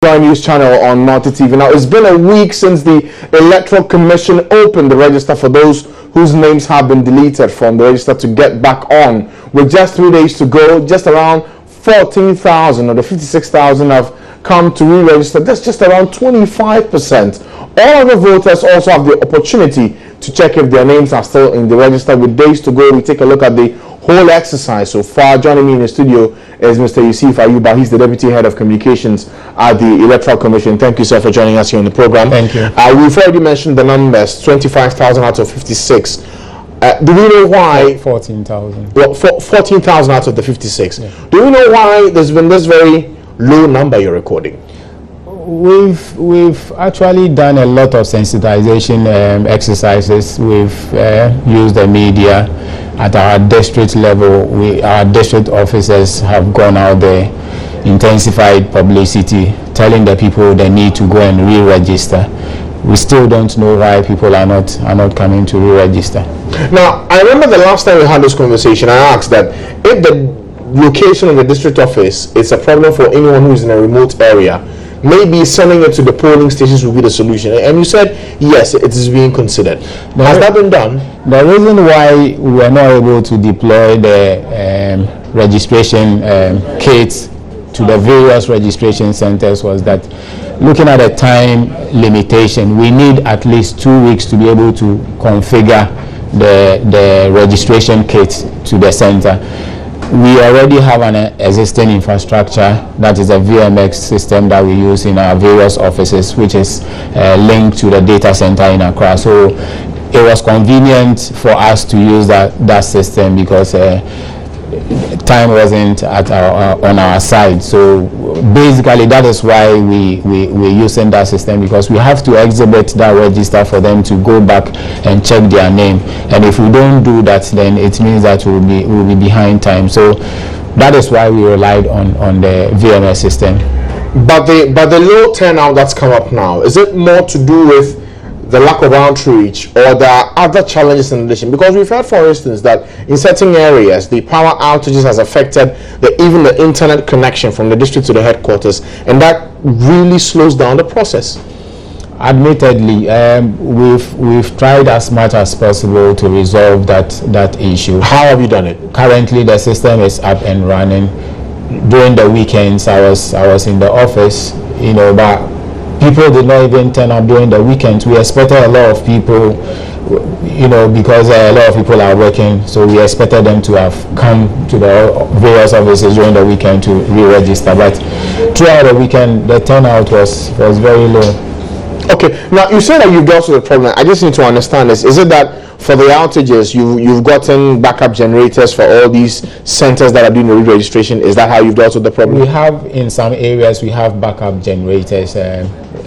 Joy News channel on Multi TV. Now, it's been a week since the Electoral Commission opened the register for those whose names have been deleted from the register to get back on. With just 3 days to go, just around 14,000 of the 56,000 have come to re-register. That's just around 25%. All other voters also have the opportunity to check if their names are still in the register. With days to go, we take a look at the whole exercise so far. Joining me in the studio is Mr. Yusuf Ayuba. He's the Deputy Head of Communications at the Electoral Commission. Thank you, sir, for joining us here on the program. Thank you. We've already mentioned the numbers, 25,000 out of 56. Do we know why? 14,000. Well, 14,000 out of the 56. Yeah. Do we know why there's been this very low number you're recording? We've actually done a lot of sensitization exercises. We've used the media at our district level. Our district officers have gone out there, intensified publicity, telling the people they need to go and re-register. We still don't know why people are not coming to re-register. Now, I remember the last time we had this conversation, I asked that if the location of the district office is a problem for anyone who is in a remote area, maybe sending it to the polling stations will be the solution. And you said, yes, it is being considered. Has that been done? The reason why we were not able to deploy the registration kits to the various registration centers was that, looking at the time limitation, we need at least 2 weeks to be able to configure the registration kit to the center. We already have an existing infrastructure, that is a VMX system that we use in our various offices, which is linked to the data center in Accra. So it was convenient for us to use that system because time wasn't on our side. So basically that is why we're using that system, because we have to exhibit that register for them to go back and check their name. And if we don't do that, then it means that we'll be behind time. So that is why we relied on the VMS system. But the low turnout that's come up now, is it more to do with the lack of outreach, or there are other challenges in addition? Because we've heard, for instance, that in certain areas the power outages has affected even the internet connection from the district to the headquarters, and that really slows down the process. Admittedly, we've tried as much as possible to resolve that issue. How have you done it? Currently, the system is up and running. During the weekends, I was in the office, but people did not even turn up during the weekend. We expected a lot of people, because a lot of people are working, so we expected them to have come to the various offices during the weekend to re-register. But throughout the weekend, the turnout was very low. Okay, now you said that you've dealt with the problem. I just need to understand this. Is it that for the outages, you've gotten backup generators for all these centers that are doing the re-registration? Is that how you've dealt with the problem? We have, in some areas, we have backup generators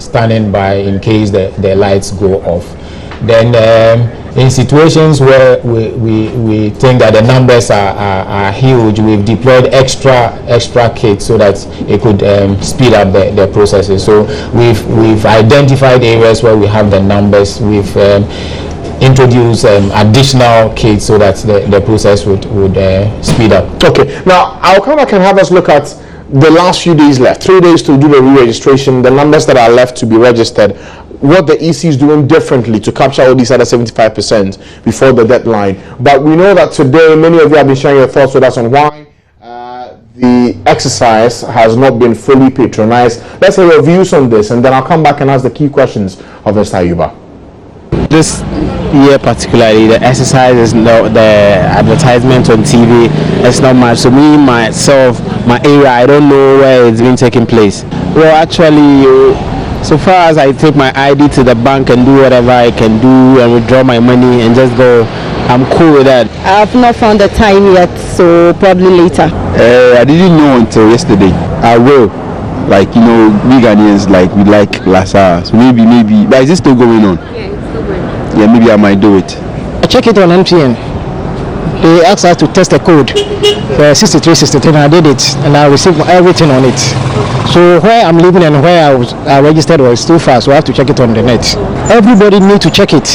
standing by in case the lights go off. Then in situations where we think that the numbers are huge, we've deployed extra kits so that it could speed up the processes. So we've identified areas where we have the numbers. We've introduce additional kits so that the process would speed up. Okay, now I'll come back and have us look at the last few days left. 3 days to do the re-registration, the numbers that are left to be registered, what the EC is doing differently to capture all these other 75% before the deadline. But we know that today many of you have been sharing your thoughts with us on why the exercise has not been fully patronized. Let's hear your views on this, and then I'll come back and ask the key questions of Mr. Ayuba. This year particularly, the exercise is not, the advertisement on TV is not much. So me, myself, my area, I don't know where it's been taking place. Well, actually, so far as I take my ID to the bank and do whatever I can do and withdraw my money and just go, I'm cool with that. I've not found the time yet, so probably later. I didn't know until yesterday. I will. Like, we Ghanaians, we like Lassa. So maybe, but is it still going on? Yeah, it's still going on. Yeah, maybe I might do it. I check it on MTN. They asked us to test the code for 6363, and I did it, and I received everything on it. So where I'm living and where I registered was too far, so I have to check it on the net. Everybody needs to check it.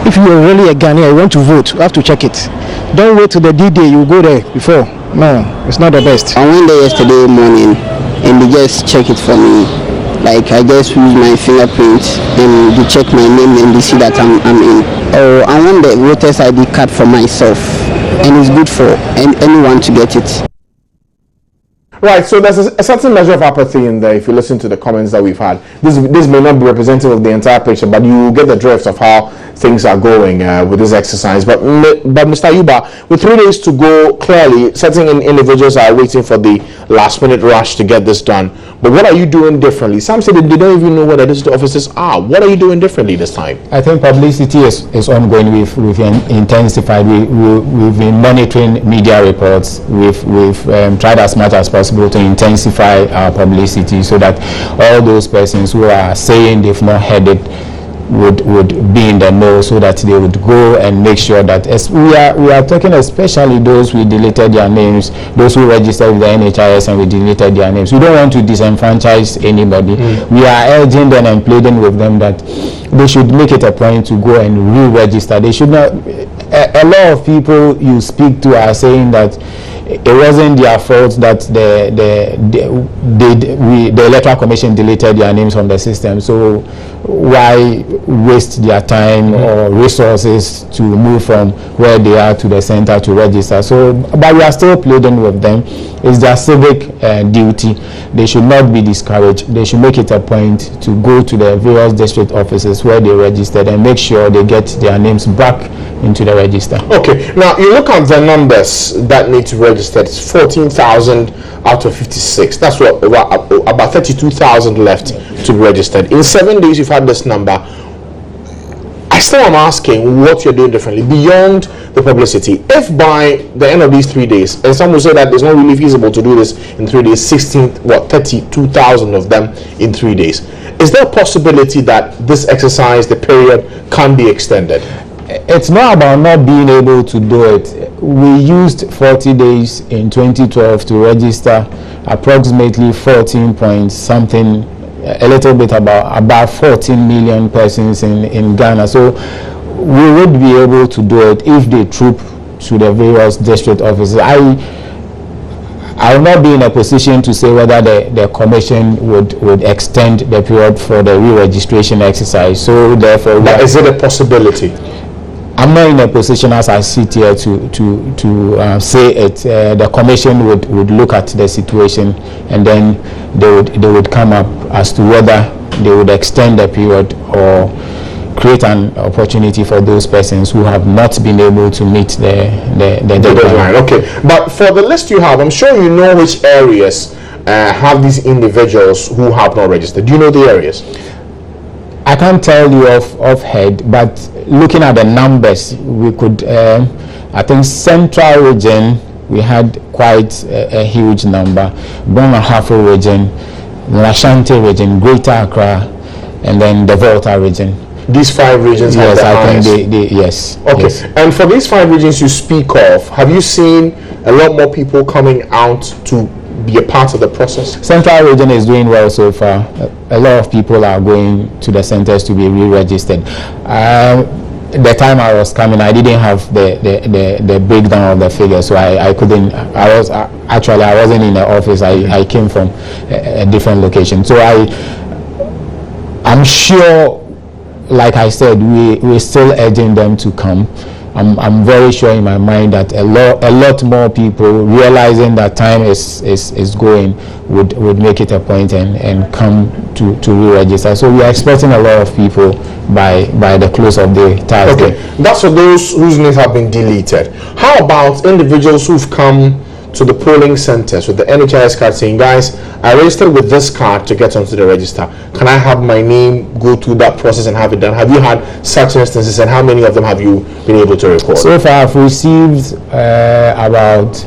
If you're really a Ghanaian, you want to vote, you have to check it. Don't wait till the D-Day, you go there before. No, it's not the best. I went there yesterday morning and they just check it for me. Like I just use my fingerprint and they check my name and they see that I'm in. Oh, I want the voter's ID card for myself, and it's good for anyone to get it. Right, so there's a certain measure of apathy in there if you listen to the comments that we've had. This may not be representative of the entire picture, but you get the drift of how things are going with this exercise. But Mr. Ayuba, with 3 days to go, clearly certain individuals are waiting for the last minute rush to get this done. But what are you doing differently? Some say that they don't even know where the district offices are. What are you doing differently this time? I think publicity is ongoing. We've intensified. We've been monitoring media reports. We've tried as much as possible to intensify our publicity so that all those persons who are saying they've not heard it would be in the know, so that they would go and make sure that we are talking especially those who deleted their names, those who registered with the NHIS and we deleted their names. We don't want to disenfranchise anybody. We are urging them and pleading with them that they should make it a point to go and re-register. They should not. A lot of people you speak to are saying that it wasn't their fault that the Electoral Commission deleted their names from the system. So why waste their time or resources to move from where they are to the center to register? So, but we are still pleading with them. It's their civic duty. They should not be discouraged. They should make it a point to go to the various district offices where they registered and make sure they get their names back into the register. Okay, now you look at the numbers that need to register. It's 14,000 out of 56. That's what about 32,000 left to be registered. In 7 days, you've had this number. I still am asking what you're doing differently beyond the publicity. If by the end of these 3 days, and some will say that it's not really feasible to do this in 3 days, 32,000 of them in 3 days. Is there a possibility that this exercise, the period, can be extended? It's not about not being able to do it. We used 40 days in 2012 to register approximately 14 point something, a little bit about 14 million persons in Ghana. So we would be able to do it if they troop to the various district offices. I will not be in a position to say whether the commission would extend the period for the re-registration exercise. So therefore, is it a possibility? I'm not in a position as I sit here to say it. The commission would look at the situation and then they would come up as to whether they would extend the period or create an opportunity for those persons who have not been able to meet the deadline. Okay, but for the list you have, I'm sure you know which areas have these individuals who have not registered. Do you know the areas? I can't tell you off head, but looking at the numbers, we could, I think Central region, we had quite a huge number. Brong-Ahafo region, Ashanti region, Greater Accra, and then the Volta region. These 5 regions have the highest? Think yes. Okay, yes. And for these 5 regions you speak of, have you seen a lot more people coming out to be a part of the process? Central region is doing well so far. A lot of people are going to the centers to be re-registered. The time I was coming, I didn't have the breakdown of the figures, so I couldn't. I wasn't in the office. I came from a different location, so I'm sure, like I said, we're still urging them to come. I'm very sure in my mind that a lot more people, realizing that time is going, would make it a point and come to re-register. So we are expecting a lot of people by the close of the Thursday. Okay, that's for those whose names have been deleted. How about individuals who've come to the polling centers with the NHIS card saying, guys, I registered with this card to get onto the register. Can I have my name go through that process and have it done? Have you had such instances, and how many of them have you been able to record? So far, I've received about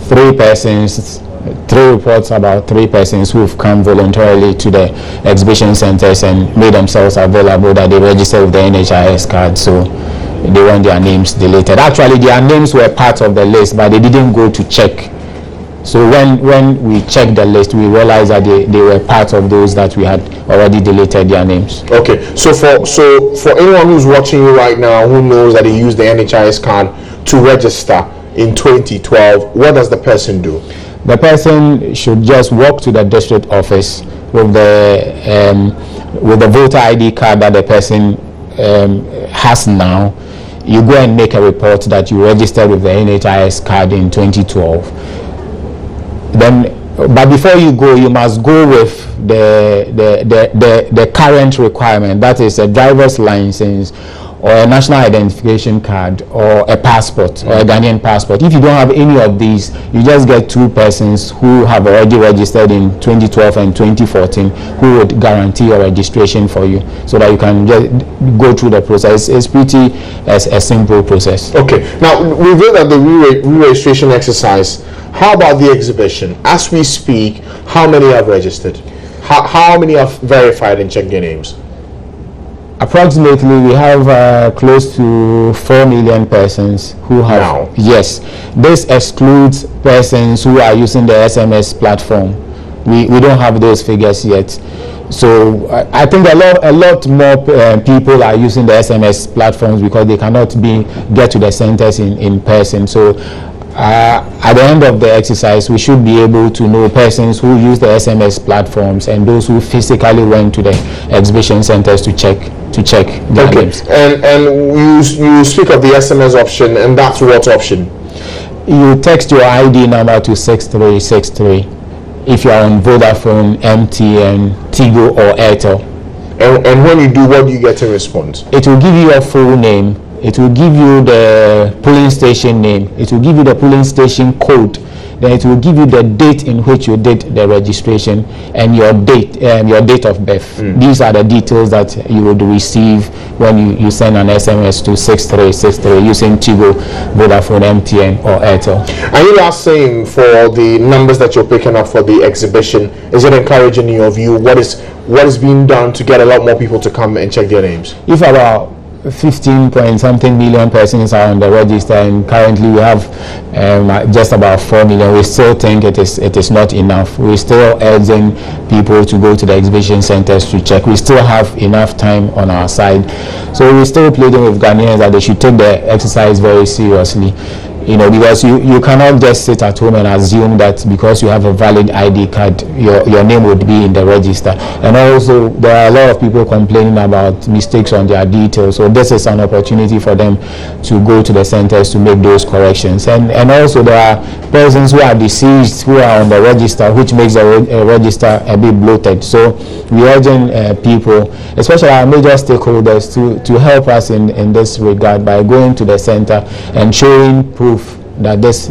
3 persons, 3 reports about 3 persons who've come voluntarily to the exhibition centers and made themselves available that they registered with the NHIS card. So they want their names deleted. Actually, their names were part of the list, but they didn't go to check. So when we checked the list, we realized that they were part of those that we had already deleted their names. Okay, so for anyone who's watching you right now who knows that they used the NHIS card to register in 2012, what does the person do? The person should just walk to the district office with the voter ID card that the person has now, you go and make a report that you registered with the NHIS card in 2012. Then, but before you go, you must go with the current requirement. That is a driver's license, or a national identification card, or a passport, or a Ghanaian passport. If you don't have any of these, you just get two persons who have already registered in 2012 and 2014 who would guarantee your registration for you, so that you can just go through the process. It's pretty a simple process. Okay, now we've looked at the re-registration exercise. How about the exhibition? As we speak, how many have registered? How many have verified and checked their names? Approximately, we have close to 4 million persons who have. Now. Yes, this excludes persons who are using the SMS platform. We don't have those figures yet. So I think a lot more people are using the SMS platforms because they cannot get to the centers in person. So at the end of the exercise, we should be able to know persons who use the SMS platforms and those who physically went to the exhibition centers to check their names. And you speak of the SMS option, and that's what option? You text your ID number to 6363 if you are on Vodafone, MTN, Tigo, or Airtel. And when you do, what do you get in response? It will give you your full name. It will give you the polling station name. It will give you the polling station code. Then it will give you the date in which you did the registration and your date of birth. These are the details that you would receive when you send an SMS to 6363 using Tigo, Vodafone, MTN, or Airtel. And you are saying for the numbers that you're picking up for the exhibition, is it encouraging in your view? What is being done to get a lot more people to come and check their names? If about 15 point something million persons are on the register, and currently we have just about 4 million, we still think it is not enough. We're still urging people to go to the exhibition centers to check. We still have enough time on our side, so we're still pleading with Ghanaians that they should take the exercise very seriously. Because you cannot just sit at home and assume that because you have a valid ID card, your name would be in the register. And also, there are a lot of people complaining about mistakes on their details. So this is an opportunity for them to go to the centers to make those corrections. And also, there are persons who are deceased who are on the register, which makes the register a bit bloated. So we're urging people, especially our major stakeholders, to help us in this regard by going to the center and showing proof that this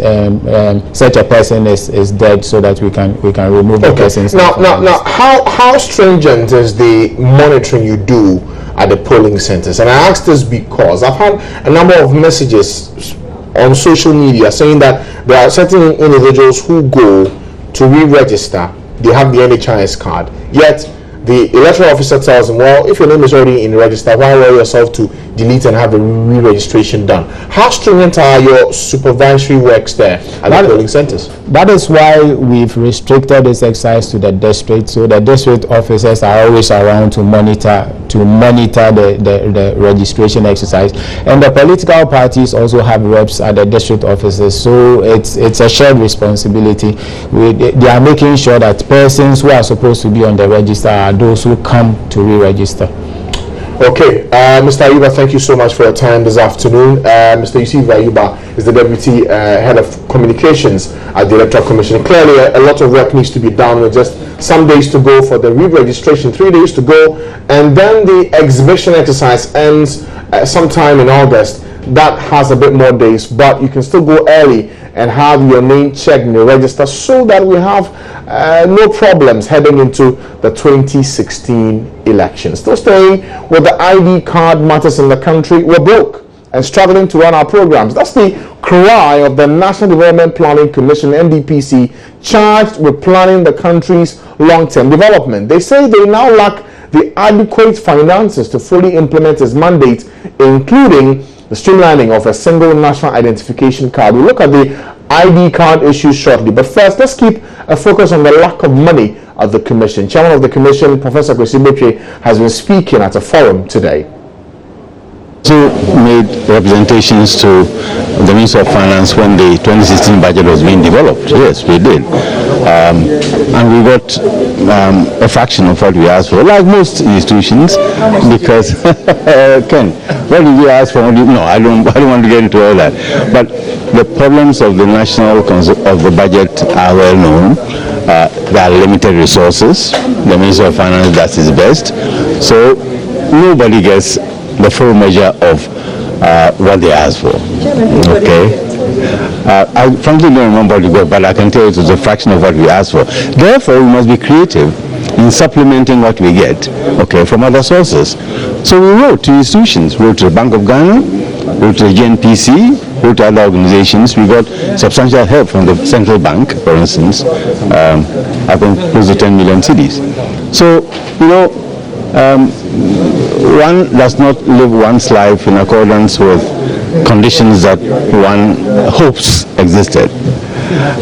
such a person is dead, so that we can remove the person's now how stringent is the monitoring you do at the polling centers? And I ask this because I've had a number of messages on social media saying that there are certain individuals who go to re-register, they have the NHIS card, yet the electoral officer tells them, well, if your name is already in the register, why worry yourself to delete and have the re-registration done? How stringent are your supervisory works there at the polling centers? That is why we've restricted this exercise to the district, so the district officers are always around to monitor the registration exercise, and the political parties also have reps at the district offices, so it's a shared responsibility. They are making sure that persons who are supposed to be on the register are those who come to re-register. Okay, Mr. Ayuba, thank you so much for your time this afternoon. Mr. Yusuf Ayuba is the Deputy Head of Communications at the Electoral Commission. Clearly, a lot of work needs to be done with just some days to go for the re-registration, 3 days to go, and then the exhibition exercise ends sometime in August. That has a bit more days, but you can still go early and have your name checked in the register so that we have no problems heading into the 2016 elections. Still staying with the ID card matters in the country, we're broke and struggling to run our programs. That's the cry of the National Development Planning Commission, NDPC, charged with planning the country's long-term development. They say they now lack the adequate finances to fully implement its mandate, including the streamlining of a single national identification card. We'll look at the ID card issue shortly, but first let's keep a focus on the lack of money at the Commission. Chairman of the Commission, Professor Kwesi Betwe, has been speaking at a forum today. So made representations to the Minister of Finance when the 2016 budget was being developed. Yes, we did. And we got a fraction of what we asked for, like most institutions, because, Ken, what did you ask for? No, I don't want to get into all that. But the problems of the of the budget are well known. There are limited resources. The Minister of Finance does his best. So nobody gets the full measure of what they asked for. Okay. I frankly don't remember what we got, but I can tell you it was a fraction of what we asked for. Therefore, we must be creative in supplementing what we get, okay, from other sources. So we wrote to institutions, wrote to the Bank of Ghana, wrote to the GNPC, wrote to other organizations. We got substantial help from the central bank, for instance, I think close to 10 million cedis. So, you know, one does not live one's life in accordance with conditions that one hopes existed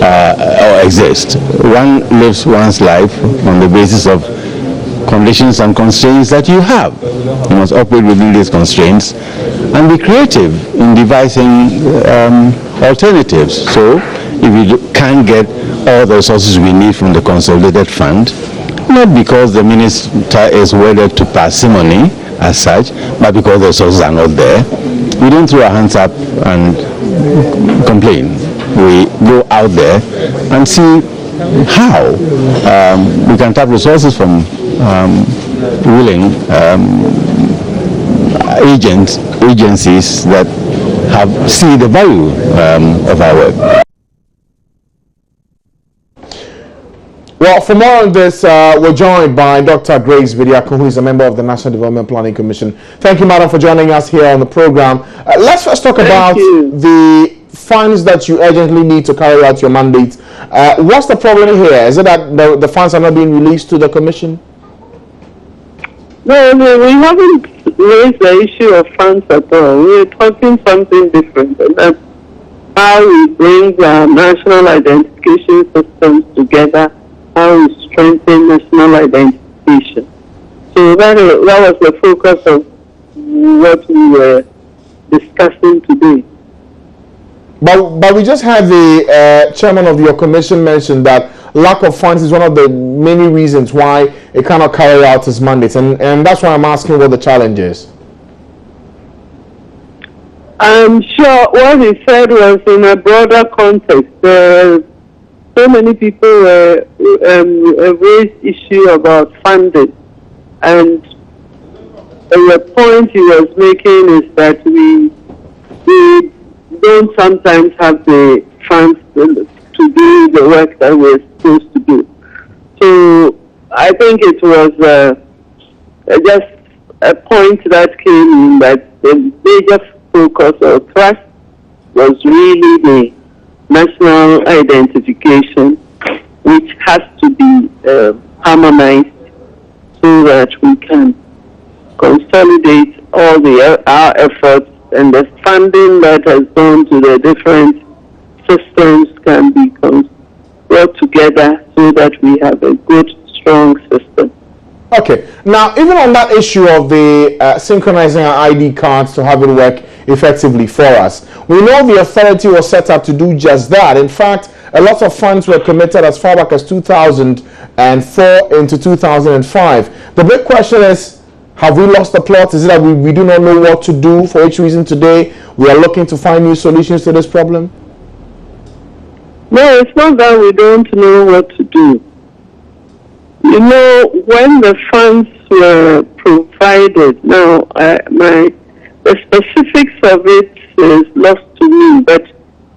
or exist. One lives one's life on the basis of conditions and constraints that you have. You must operate within these constraints and be creative in devising alternatives. So if we can't get all the resources we need from the consolidated fund, not because the minister is wedded to parsimony as such, but because the resources are not there, we don't throw our hands up and complain. We go out there and see how we can tap resources from willing agencies that see the value of our work. Well, for more on this, we're joined by Dr. Grace Bediako, who is a member of the National Development Planning Commission. Thank you, madam, for joining us here on the program. Let's first talk about the funds that you urgently need to carry out your mandate. What's the problem here? Is it that the funds are not being released to the commission? No, we haven't raised the issue of funds at all. We're talking something different, and that's how we bring our national identification systems together, how we strengthen national identification. So that was the focus of what we were discussing today. But we just had the chairman of your commission mention that lack of funds is one of the many reasons why it cannot carry out its mandates, and that's why I'm asking what the challenge is. I'm sure what he said was in a broader context. So many people raised issue about funding, and the point he was making is that we don't sometimes have the funds to do the work that we're supposed to do. So I think it was just a point that came in that the major focus or thrust was really the national identification, which has to be harmonized so that we can consolidate all our efforts, and the funding that has gone to the different systems can be brought together so that we have a good, strong system. Okay. Now, even on that issue of the synchronizing our ID cards to have it work effectively for us, we know the authority was set up to do just that. In fact, a lot of funds were committed as far back as 2004 into 2005. The big question is, have we lost the plot? Is it that we do not know what to do? For which reason today we are looking to find new solutions to this problem? No, it's not that we don't know what to do. You know, when the funds were provided, now the specifics of it is lost to me, but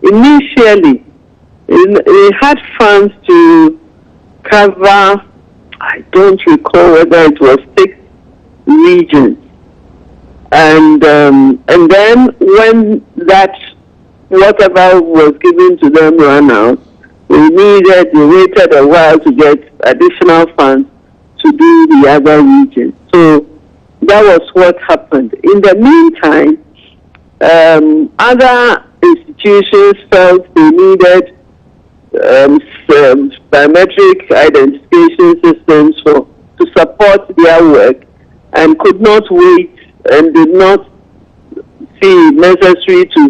initially we had funds to cover, I don't recall whether it was 6 regions, and then when that whatever was given to them ran out, we waited a while to get additional funds to do the other regions. So that was what happened. In the meantime, other institutions felt they needed biometric identification systems to support their work, and could not wait and did not feel necessary to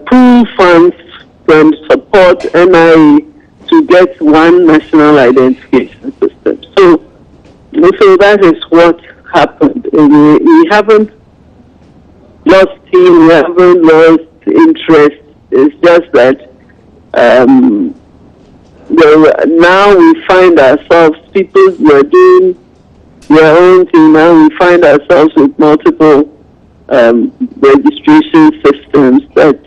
pool funds from support NIA to get one national identification system. So that is what happened. We haven't lost steam, we haven't lost interest. It's just that now we find ourselves, people were doing their own thing. Now we find ourselves with multiple registration systems that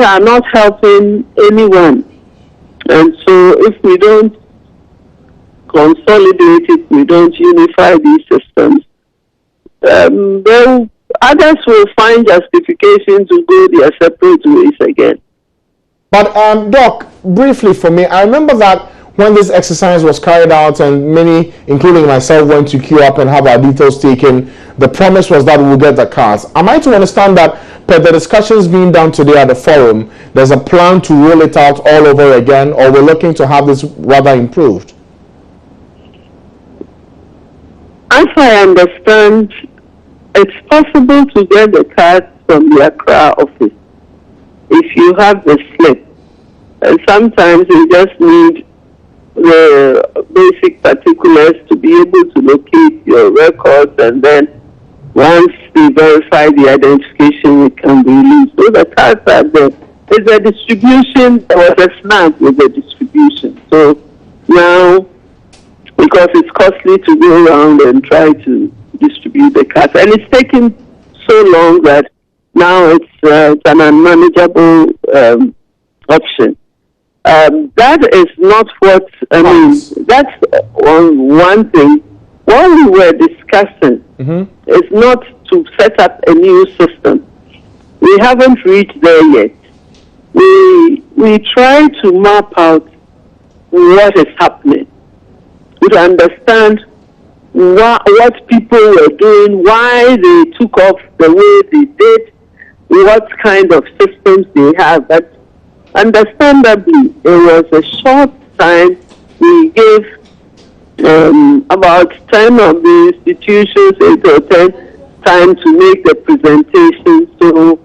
are not helping anyone. And so if we don't consolidate it, we don't unify these systems, then others will find justification to go their separate ways again. But Doc, briefly for me, I remember that when this exercise was carried out and many, including myself, went to queue up and have our details taken, the promise was that we will get the cards. Am I to understand that per the discussions being done today at the forum, there's a plan to roll it out all over again, or we're looking to have this rather improved? As I understand, it's possible to get the cards from the Accra office if you have the slip. And sometimes you just need the basic particulars to be able to locate your records, and then once we verify the identification, it can be released. So the cards are there. There's a distribution, there was a snag with the distribution. So now, because it's costly to go around and try to distribute the cards, and it's taken so long that now it's an unmanageable option. That is not what, I mean, that's one thing. What we were discussing is not to set up a new system. We haven't reached there yet. We try to map out what is happening, to understand what people were doing, why they took off the way they did, what kind of systems they have. But understandably, it was a short time. We gave about 10 of the institutions 8 or 10 time to make the presentation. So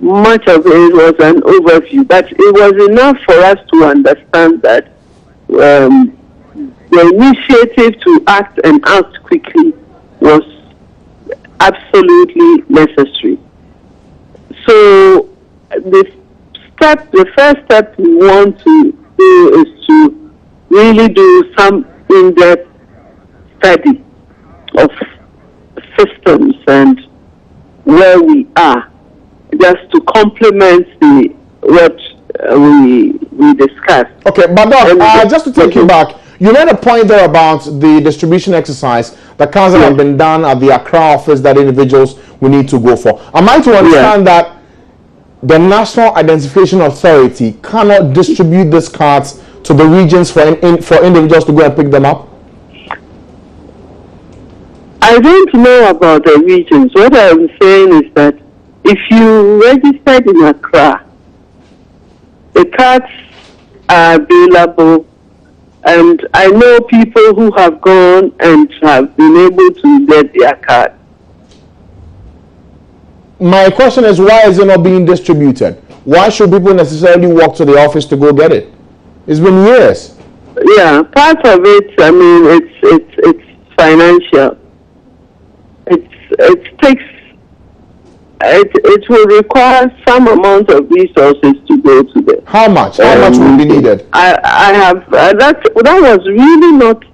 much of it was an overview, but it was enough for us to understand that the initiative to act and act quickly was absolutely necessary. So the first step we want to do is to really do some in-depth study of systems and where we are, just to complement what we discussed. Okay, but Doc, just to take you back, you made a point there about the distribution exercise, the cards that have been done at the Accra office that individuals will need to go for. Am I to understand that the National Identification Authority cannot distribute these cards to the regions for individuals to go and pick them up? I don't know about the regions. What I'm saying is that if you registered in Accra, the cards are available, and I know people who have gone and have been able to get their card. My question is, why is it not being distributed? Why should people necessarily walk to the office to go get it? It's been years. Yeah, part of it, I mean, it's financial. It will require some amount of resources to go to them. How much? How much will be needed? I have that was really not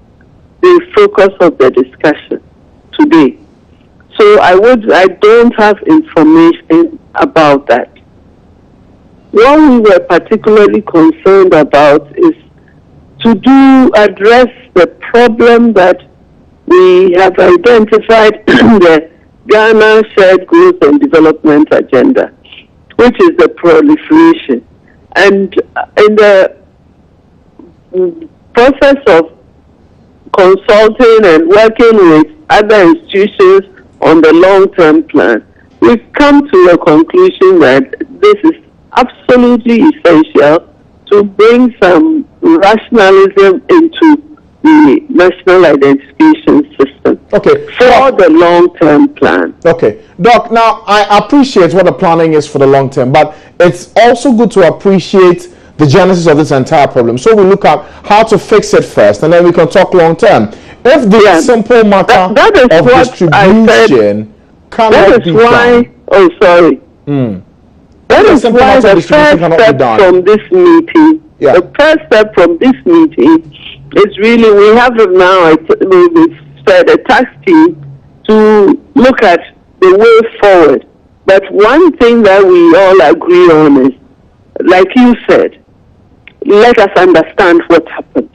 the focus of the discussion today. So I don't have information about that. What we were particularly concerned about is to address the problem that we have identified in the Ghana Shared Growth and Development Agenda, which is the proliferation. And in the process of consulting and working with other institutions on the long-term plan, we've come to a conclusion that this is absolutely essential to bring some rationalism into the national identification system. Okay. for the long-term plan. Okay. Doc, now I appreciate what the planning is for the long term, but it's also good to appreciate the genesis of this entire problem. So we look at how to fix it first, and then we can talk long term. If the simple matter that is of what distribution cannot be done. Oh, sorry. That is why the first step from this meeting, the first step from this meeting is really, we have now, we've said, a task team to look at the way forward. But one thing that we all agree on is, like you said, let us understand what happened.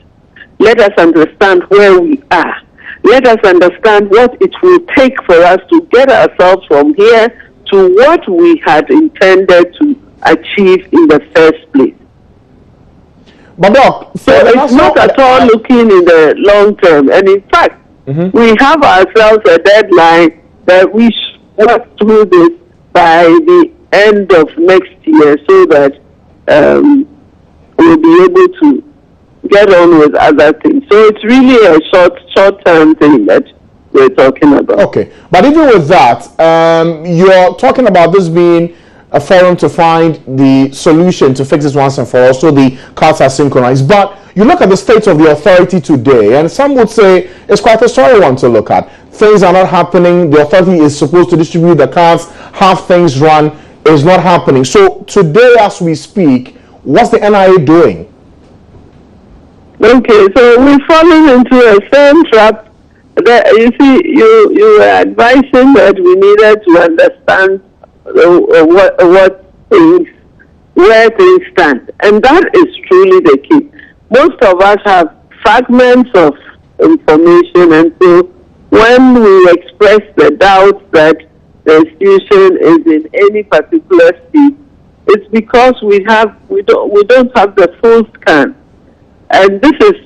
Let us understand where we are. Let us understand what it will take for us to get ourselves from here to what we had intended to achieve in the first place. But Doc, so it's not at all looking in the long term. And in fact, we have ourselves a deadline that we should work through this by the end of next year, so that we'll be able to get on with other things. So it's really a short-term thing that we're talking about. Okay, but even with that, you're talking about this being a forum to find the solution to fix this once and for all, so the cards are synchronized. But you look at the state of the authority today, and some would say it's quite a sorry one to look at. Things are not happening. The authority is supposed to distribute the cards, have things run, is not happening. So today, as we speak, what's the NIA doing? Okay, so we're falling into a same trap. That, you see, you were advising that we needed to understand where things stand, and that is truly the key. Most of us have fragments of information, and so when we express the doubt that the institution is in any particular state, it's because we don't have the full scan. And this is,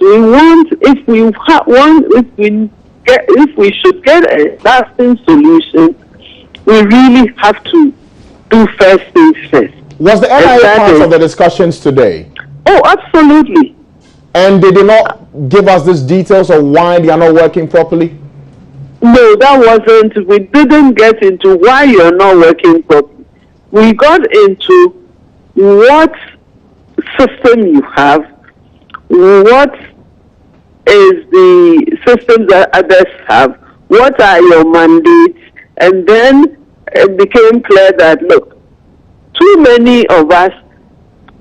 if we should get a lasting solution, we really have to do first things first. Was the NIA part of the discussions today? Oh, absolutely. And they did not give us these details of why they are not working properly? No, that wasn't. We didn't get into why you're not working properly. We got into what system you have, what is the system that others have, what are your mandates, and then it became clear that, look, too many of us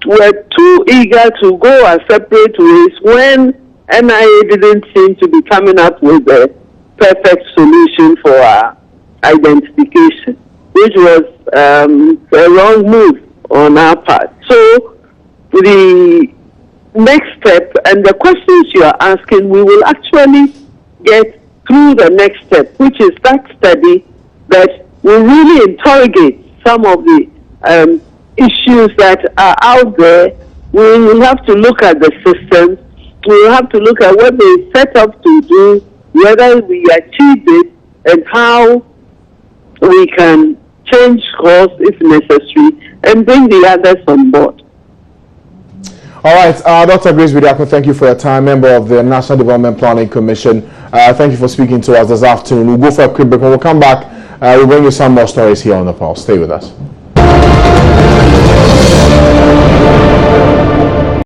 were too eager to go our separate ways when NIA didn't seem to be coming up with a perfect solution for our identification, which was a wrong move on our part. So the next step and the questions you are asking, we will actually get through the next step, which is that study that will really interrogate some of the issues that are out there. We will have to look at the systems. We will have to look at what they set up to do, whether we achieve it, and how we can change course if necessary, and bring the others on board. All right, Dr. Grace Bediako, thank you for your time, member of the National Development Planning Commission. Thank you for speaking to us this afternoon. We'll go for a quick break. When we'll come back, we'll bring you some more stories here on the Pulse. Stay with us.